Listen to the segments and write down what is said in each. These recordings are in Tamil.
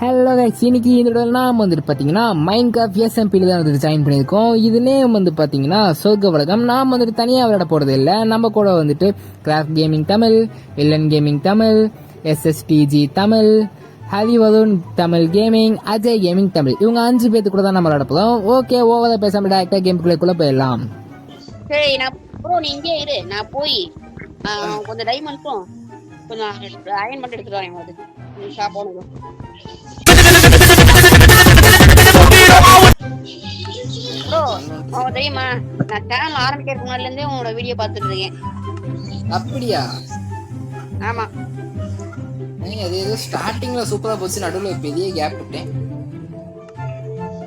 ஹலோ கைஸ், இன்னைக்கு இதோட நாம் வந்துட்டு பார்த்தீங்கன்னா மைன்கிராஃப்ட் எஸ்எம்பியில் தான் வந்துட்டு ஜாயின் பண்ணியிருக்கோம். இது நேம் வந்து பார்த்தீங்கன்னா சொர்க்க உலகம். நாம் வந்துட்டு தனியாக விளையாட போகிறது இல்லை, நம்ம கூட வந்துட்டு craft gaming Tamil, villain gaming Tamil, SSTG Tamil, Harivarun Tamil gaming, Ajay gaming Tamil, இவங்க 5 பேர்த்து கூட தான் நம்ம விளையாட போகிறோம். ஓகே, ஓவராக பேசாமல் டேரக்டாக கேமுக்குள்ளே போயிடலாம். சரி, நான் ப்ரோ நீ இங்கே இரு, நான் போய் கொஞ்சம் டைமண்ட்ஸும் கொஞ்சம் அயன் பண்ணி எடுத்துட்டு வரேன். அது நீ ஷாப் போனதும் ப்ரோ அவன் தெரியுமா, நான் சேனல் ஆரம்பிக்கிறதுக்கு முன்னாடிலேருந்தே உங்களோட வீடியோ பார்த்துட்டு இருக்கேன். அப்படியா? ஆமா, அது ஏதோ ஸ்டார்டிங்ல சூப்பரா போச்சு, நடுவில் பெரிய கேப் விட்டேன்.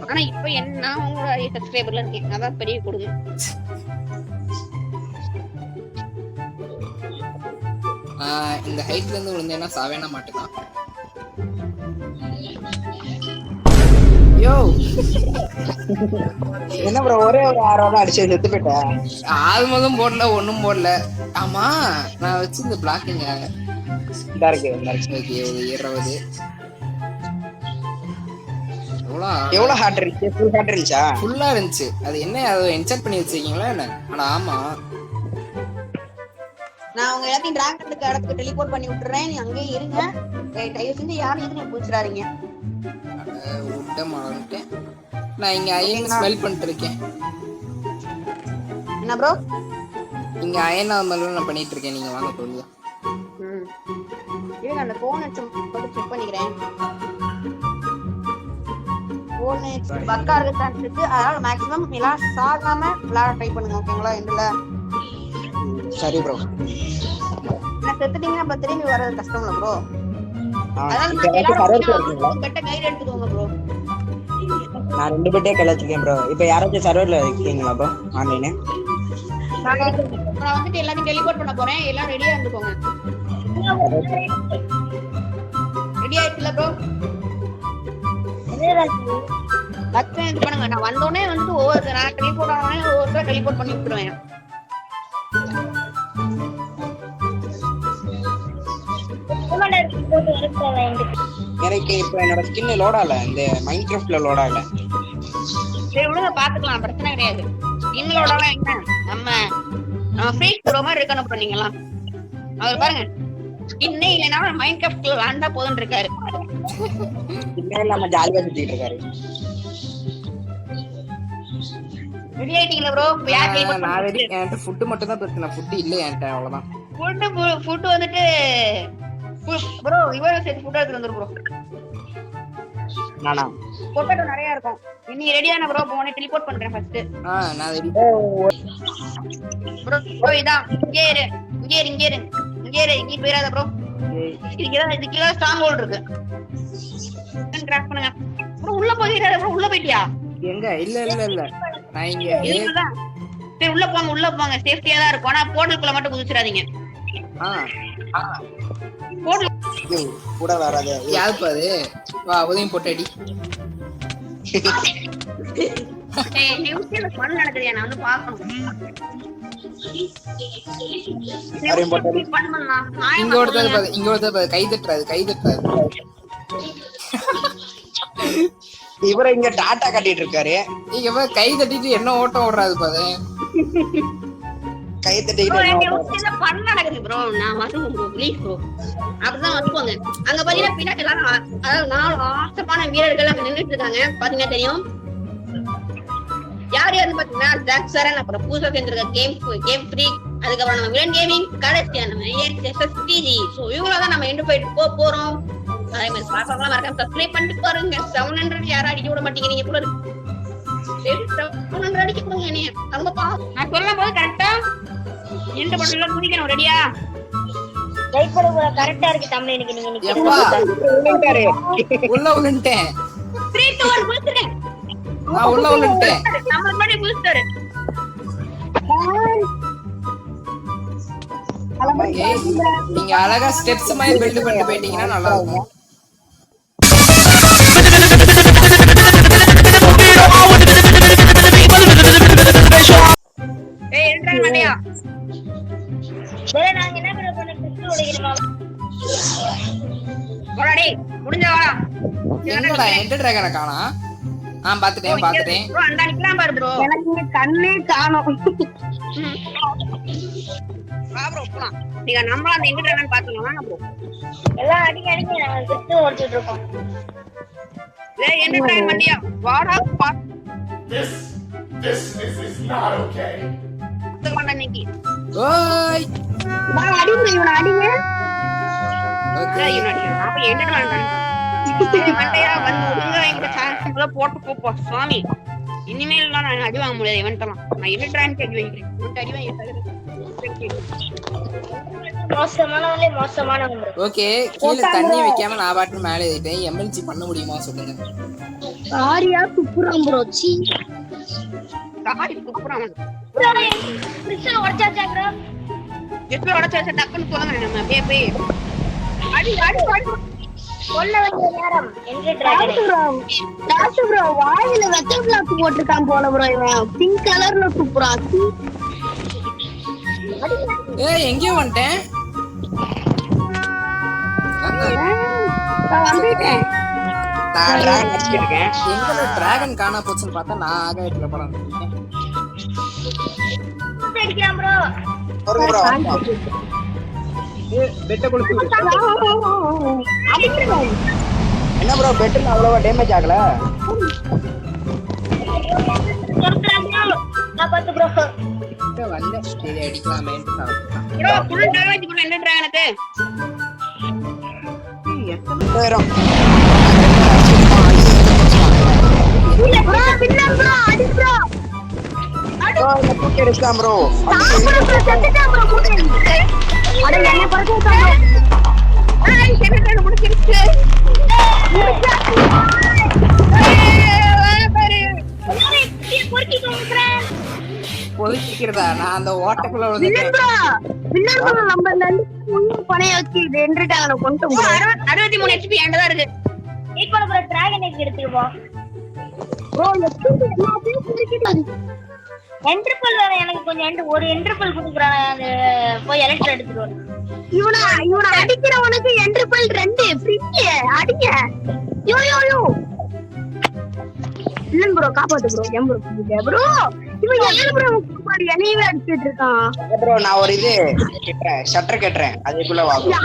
ஆனா இப்ப என்ன உங்களோட சப்ஸ்கிரைபர்ல இருக்கேன், அதான் பெரிய கொடுங்க. இந்த ஹைட்ல இருந்து விழுந்தேன்னா சாவேனா மாட்டேதான். யோ என்ன ப்ரோ, ஒரே ஒரு ஆரோட அடிச்சு செத்து போயிட்டேன். ஆல்மதும் போடல, ஒண்ணும் போடல. ஆமா, நான் வச்சு இந்த பிளாக்கிங் இதா இருக்கு. ஒரு 20 எவ்வளவு ஹார்ட் இருந்துச்சு? ஃபுல் ஹார்ட் இருந்துச்சா? ஃபுல்லா இருந்துச்சு. அது என்ன, அதை என்செட் பண்ணி வச்சிருக்கீங்களா என்ன? ஆனா ஆமா, நான் உங்க எல்லாத்தையும் டிராகனுக்கு இடத்துக்கு டெலிபோர்ட் பண்ணி விட்டுறேன், நீ அங்கேயே இருங்க. தயவு செஞ்சு யாரும் இதுல புடிச்சிடாதீங்க. விட்ட மறந்துட்டேன். நான் இங்க அயன் ஸ்மெல் பண்ணிட்டு இருக்கேன். என்ன ப்ரோ? இங்க அயன் ஸ்மெல் நான் பண்ணிட்டு இருக்கேன். நீங்க வாங்க போங்க. இருங்க, அந்த போன் போட்டு செக் பண்ணிக்கிறேன். போன் பக்கா இருக்கு, அதனால மேக்ஸிமம் எல்லாம் சாகாம விளையாட ட்ரை பண்ணுங்க. ஓகேங்களா? எண்டுல சரி ப்ரோ. நான் செத்துட்டீங்கன்னா அப்ப திரும்பி வர்றது கஷ்டம் இல்ல ப்ரோ. பெட்ட கையில எடுத்துக்கோங்க ப்ரோ. நான் 2 பெட்டே கலச்சிருக்கேன் ப்ரோ. இப்போ யாராச்சும் சர்வர்ல இருக்கீங்களா ப்ரோ ஆன்லைன்? நான் வந்துட்டு எல்லாத்தையும் டெலிபோர்ட் பண்ண போறேன், எல்லாம் ரெடியா இருந்துக்கோங்க. ரெடி ஆயிடுச்சுல ப்ரோ? லட்சம் இது பண்ணுங்க. நான் வந்தோடனே வந்துட்டு ஒவ்வொரு நான் டெலிபோர்ட் ஆனோடனே ஒவ்வொருத்தர டெலிபோர்ட் பண்ணி விட்டுருவேன். எனக்கு இப்போ என்னோட ஸ்கின் லோட் ஆகல, இந்த மைன்கிராஃப்ட்ல லோட் ஆகல. சரி விடுங்க, பாத்துக்கலாம், பிரச்சனை கிடையாது. ஸ்கின் லோட் ஆகலாம் என்ன, நம்ம ஃபேக் ப்ரோ மாதிரி இருக்கணும் பண்ணீங்களா? அவர் பாருங்க, ஸ்கின்னே இல்லைன்னா மைன்கிராஃப்ட்ல விளையாண்டா போதுன்னு இருக்காரு. ஸ்கின்னே இல்லாம ஜாலியா சுத்திட்டு இருக்காரு. ரெடி ஆயிட்டீங்களா ப்ரோ? யார் டெலிபோர்ட் நான் ரெடி. என்கிட்ட ஃபுட் மட்டும் தான் பிரச்சனை, ஃபுட் இல்ல என்கிட்ட, அவ்வளவுதான். ஃபுட் வந்துட்டு ப்ரோ இவரே சேர்த்து ஃபுட் எடுத்து வந்துரு ப்ரோ. நானா பொட்டேட்டோ நிறைய இருக்கும். நீ ரெடியான ப்ரோ? போனே டெலிபோர்ட் பண்றேன் ஃபர்ஸ்ட். நான் ரெடி ப்ரோ. இதான் இங்கே இரு, இங்கே இரு, இங்கே இரு, இங்கே இரு, இங்க போயிராத ப்ரோ. இதுக்கு ஸ்ட்ராங் ஹோல்ட் இருக்கு, கிராஃப்ட் பண்ணுங்க ப்ரோ. உள்ள போயிராத ப்ரோ. உள்ள போயிட்டியா? எங்க? இல்ல நான் இங்க இதுதான். சரி உள்ள போங்க, உள்ள போங்க, சேஃப்டியா தான் இருக்கும். ஆனா போர்ட்டலுக்குள்ள மட்டும் குதிச்சிராதீங்க. கூட வராது. யாரு பாரு, வா உதயம் போட்டடி. மண் நடக்குது, நான் வந்து பாக்கணும். இங்க ஒருத்தர் பாரு, இங்க ஒருத்தர் பாரு, கை தட்டுறாரு. இவரை இங்க டாட்டா கட்டிட்டு இருக்காரு. இங்க பாரு, கை தட்டிட்டு என்ன ஓட்டம் ஓடுறாரு பாரு. கை தட்டிட்டு பண்ண நடக்குது ப்ரோ. நான் வருவேன் ப்ரோ, ப்ளீஸ் ப்ரோ. அப்படிதான் வந்துக்கோங்க. அங்க பாத்தீங்கன்னா பின்னாடி எல்லாரும், அதாவது 4 ஆசப்பான வீரர்கள் அங்க நின்றுட்டு இருக்காங்க. பாத்தீங்கன்னா தெரியும் யார் யாருன்னு பாத்தீங்கன்னா ஜாக் சரன், அப்புறம் புதுசா சேர்ந்திருக்க கேம் ஃப்ரீக், அதுக்கப்புறம் நம்ம வில்லன் கேமிங், கடைசியா நம்ம எஸ்எஸ்டிஜி. சோ இவங்களதான் நம்ம எண்டு போயிட்டு போறோம். அதே மாதிரி பாக்கலாம், மறக்காம சப்ஸ்கிரைப் பண்ணிட்டு பாருங்க. 700 யாரும் அடிக்க விட மாட்டேங்கிறீங்க கூட. 700 அடிக்க கொடுங்க நீ. அங்கப்பா நான் சொல்லும் போது கரெக்டா எண்டு பண்ணலாம். குடிக்கணும். ரெடியா? கரெக்டா இருக்கு தமிழ். எனக்கு நீங்க உள்ள உள்ளன்ட்டேன். 3 2 1 குளிச்சுறேன். நான் உள்ள உள்ளன்ட்டேன். நம்ம முன்னாடி குளிச்சுட்டாரு. நீங்க அழகா ஸ்டெப்ஸ் மாதிரி பில்ட் பண்ணிட்டு போயிட்டீங்கன்னா நல்லா இருக்கும். ஏய் என்ட்ரா மாட்டியா? நாங்க என்ன பண்ண கிறிஸ்து உடைக்கிறோம். வாடா டேய், முடிஞ்சா வாடா. எங்கடா என்டர் டிராகனை காணா? பாத்துட்டேன். ப்ரோ அந்த நிக்கலாம் பாரு ப்ரோ. எனக்கு இங்க கண்ணே காணோம். வா ப்ரோ போலாம். நீங்க நம்மள அந்த எண்ட் டிராகன் பாத்துங்க வாங்க ப்ரோ. எல்லாம் அடிக்க நாங்க செத்து ஓடிட்டு இருக்கோம். டேய் எண்ட் டிராகன் வண்டியா வாடா பா. This is not okay. பாத்துக்கலாம் இன்னைக்கு. ஓய் நான் அடிங்க இவனை அடிங்க. ஓகே டேய் யூனிட் அப்ப எண்ட் டிராகன் மண்டையா வந்து ஒழுங்கா எங்க சான்ஸ்ல போட்டு போ சாமி. இனிமேல் நான் அடி வாங்க முடியாது இவன்ட்டலாம். நான் எண்ட் டிராகன் அடி வாங்கிக்கிறேன். இவன்ட்ட அடி வாங்கிட்டேன். மோசமானவங்க. ஓகே கீழ தண்ணி வைக்காம நான் பாட்டு மேலே ஏறிட்டேன். எம்எல்சி பண்ண முடியுமா சொல்லுங்க. ஆரியா துப்புறான் ப்ரோ. சீ. காடி குப்புறான். Crystal உடைச்சாச்சா bro? எப்படி உடைச்சாச்சு டக்குன்னு போங்க நம்ம அப்படியே போய் அடி அடி அடி கொல்ல வேண்டிய நேரம். எங்க டிராகன் டாஸ் ப்ரோ வாயில வெச்ச பிளாக் போட்டுட்டான் போல ப்ரோ. இவன் பிங்க் கலர்ல துப்புறான். ஏய் எங்கேயோ வந்துட்டேன். நான் வந்துட்டேன். நான் டிராகன் அடிச்சிருக்கேன். எங்கடா டிராகன் காணா போச்சுன்னு பார்த்தா நான் ஆகாயத்துல படம் அடிக்கிறான் ப்ரோ. ஒரு ப்ரோ பெட்ட கொடுத்து அடிக்கிறான். என்ன ப்ரோ பெட்ல அவ்வளவா டேமேஜ் ஆகல? காப்பாத்து ப்ரோ. வந்த சரி அடிக்கலாமேன்னு சாப்பிட்டேன். Bro full damage bro end டிராகனுக்கு. போயிரும். ப்ரோ பின்னர் ப்ரோ அடி ப்ரோ. ப்ரோ இந்த தூக்கி அடிச்சான் ப்ரோ. சாப்பிடு ப்ரோ செத்துட்டான் ப்ரோ கூட்டி. அட என்ன பறக்கறான் ப்ரோ. ஏய் எண்ட் டிராகன் முடிச்சிருச்சு. பொறுக்கிக்கிறதா நான் அந்த ஓட்டக்குள்ள விழுந்துட்டேன். பின்னர் ப்ரோ நம்ம நண்டு பணைய வச்சு ரெண்டுட்டாங்க கொண்டு ப்ரோ 63 HP என்கிட்ட தான் இருக்கு. ஈக்குவல் ப்ரோ டிராகன் எங்க எடுத்துவோம் ப்ரோ. எப்படி எல்லாத்தையும் குடிக்கிட்டாங்க. என்ட்ரிபிள் வேற எனக்கு கொஞ்சம் ஒரு என்ட்ரிபிள் குடுக்குறானே. அது போய் எலக்ட்ரா எடுத்துட்டு வர. இவனை அடிக்கிறவனுக்கு என்ட்ரிபிள் 2 ஃப்ரீ அடிங்க. யோ யோ யோ இல்லன் ப்ரோ காப்பாத்து ப்ரோ. ஏன் ப்ரோ ப்ரோ இவன் என்ன ப்ரோ குமாரி என்னையவே அடிச்சிட்டு இருக்கான். ப்ரோ நான் ஒரு இது கேட்றேன் ஷட்டர் கேட்றேன் அதுக்குள்ள வாங்க.